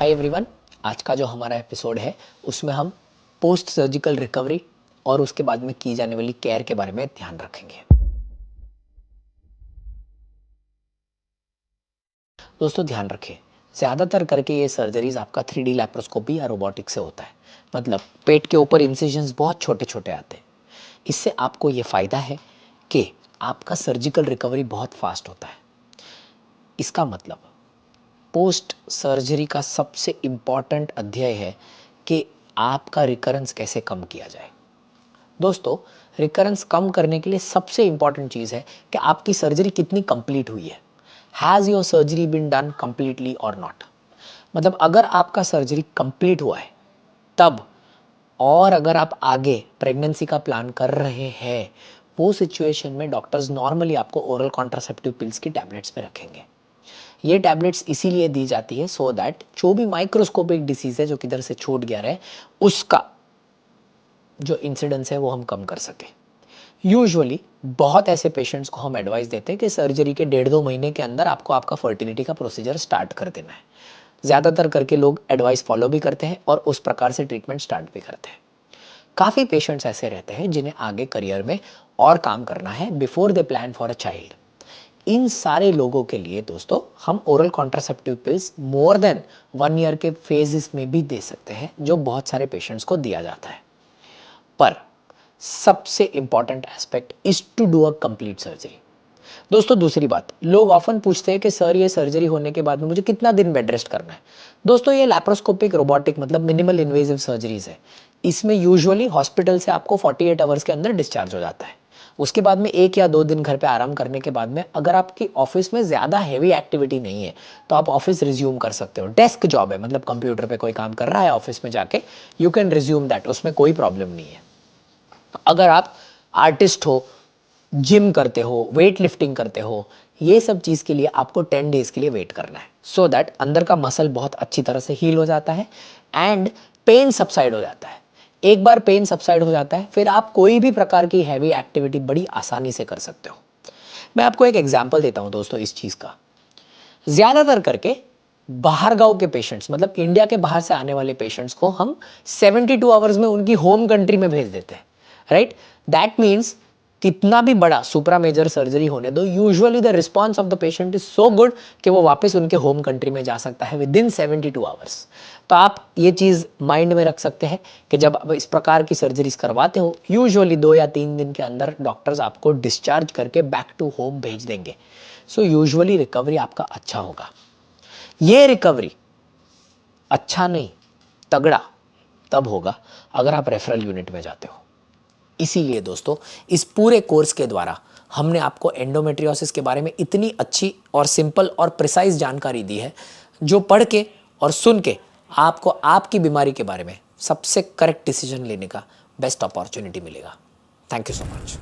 Hi everyone. आज का जो हमारा एपिसोड है उसमें हम पोस्ट सर्जिकल रिकवरी और उसके बाद में की जाने वाली केयर के बारे में ध्यान रखेंगे। दोस्तों ध्यान रखें, ज़्यादातर करके ये सर्जरीज आपका 3D लैप्रोस्कोपी या रोबोटिक से होता है। मतलब पेट के ऊपर इंसिजन्स बहुत छोटे छोटे आते हैं। इससे आपको ये फ़ायदा है कि आपका सर्जिकल रिकवरी बहुत फास्ट होता है। इसका मतलब पोस्ट सर्जरी का सबसे इम्पॉर्टेंट अध्याय है कि आपका रिकरेंस कैसे कम किया जाए। दोस्तों, रिकरेंस कम करने के लिए सबसे इम्पॉर्टेंट चीज़ है कि आपकी सर्जरी कितनी कंप्लीट हुई है। Has your surgery been done completely और नॉट। मतलब अगर आपका सर्जरी कंप्लीट हुआ है तब, और अगर आप आगे प्रेगनेंसी का प्लान कर रहे हैं, वो सिचुएशन में डॉक्टर्स नॉर्मली आपको ओरल कॉन्ट्रासेप्टिव पिल्स की टैबलेट्स पे रखेंगे। ये टैबलेट्स इसीलिए दी जाती है सो दैट जो भी माइक्रोस्कोपिक डिसीज है जो किधर से छूट गया है उसका जो इंसिडेंस है वो हम कम कर सके। यूजुअली बहुत ऐसे पेशेंट्स को हम एडवाइस देते हैं कि सर्जरी के 1.5-2 महीने के अंदर आपको आपका फर्टिलिटी का प्रोसीजर स्टार्ट कर देना है। ज़्यादातर करके लोग एडवाइस फॉलो भी करते हैं और उस प्रकार से ट्रीटमेंट स्टार्ट भी करते हैं। काफ़ी पेशेंट्स ऐसे रहते हैं जिन्हें आगे करियर में और काम करना है before they plan for a child. इन सारे लोगों के लिए दोस्तों हम oral contraceptive pills more than 1 year के फेजेस में भी दे सकते हैं, जो बहुत सारे पेशेंट्स को दिया जाता है। पर सबसे important aspect is to do a complete surgery. दोस्तों दूसरी बात, लोग ऑफन पूछते हैं कि सर ये सर्जरी होने के बाद में मुझे कितना दिन बेड रेस्ट करना है। दोस्तों ये लैप्रोस्कोपिक रोबोटिक मतलब मिनिमल इन्वेजिव सर्जरीज है। इसमें यूजुअली हॉस्पिटल से आपको 48 आवर्स के अंदर डिस्चार्ज हो जाता है। उसके बाद में 1 या 2 दिन घर पे आराम करने के बाद में अगर आपकी ऑफिस में ज़्यादा हैवी एक्टिविटी नहीं है तो आप ऑफिस रिज्यूम कर सकते हो। डेस्क जॉब है, मतलब कंप्यूटर पे कोई काम कर रहा है ऑफिस में जाके, यू कैन रिज्यूम दैट, उसमें कोई प्रॉब्लम नहीं है। अगर आप आर्टिस्ट हो, जिम करते हो, वेट लिफ्टिंग करते हो, ये सब चीज़ के लिए आपको 10 डेज के लिए वेट करना है सो दैट अंदर का मसल बहुत अच्छी तरह से हील हो जाता है एंड पेन सबसाइड हो जाता है। एक बार पेन सबसाइड हो जाता है फिर आप कोई भी प्रकार की हैवी एक्टिविटी बड़ी आसानी से कर सकते हो। मैं आपको एक एग्जांपल देता हूं दोस्तों इस चीज़ का। ज़्यादातर करके बाहर गांव के पेशेंट्स, मतलब इंडिया के बाहर से आने वाले पेशेंट्स को हम 72 आवर्स में उनकी होम कंट्री में भेज देते हैं, राइट। दैट मीन्स कितना भी बड़ा सुपरा मेजर सर्जरी होने दो, usually the response of the patient is so good कि वो वापस उनके होम कंट्री में जा सकता है विद इन 72 आवर्स। तो आप ये चीज़ माइंड में रख सकते हैं कि जब आप इस प्रकार की सर्जरीज करवाते हो, यूजुअली 2 या 3 दिन के अंदर डॉक्टर्स आपको डिस्चार्ज करके बैक टू होम भेज देंगे। सो यूजुअली रिकवरी आपका अच्छा होगा। ये रिकवरी अच्छा नहीं, तगड़ा तब होगा अगर आप रेफरल यूनिट में जाते हो। इसीलिए दोस्तों इस पूरे कोर्स के द्वारा हमने आपको एंडोमेट्रियोसिस के बारे में इतनी अच्छी और सिंपल और प्रिसाइज जानकारी दी है, जो पढ़ के और सुन के आपको आपकी बीमारी के बारे में सबसे करेक्ट डिसीजन लेने का बेस्ट अपॉर्चुनिटी मिलेगा। Thank you so much.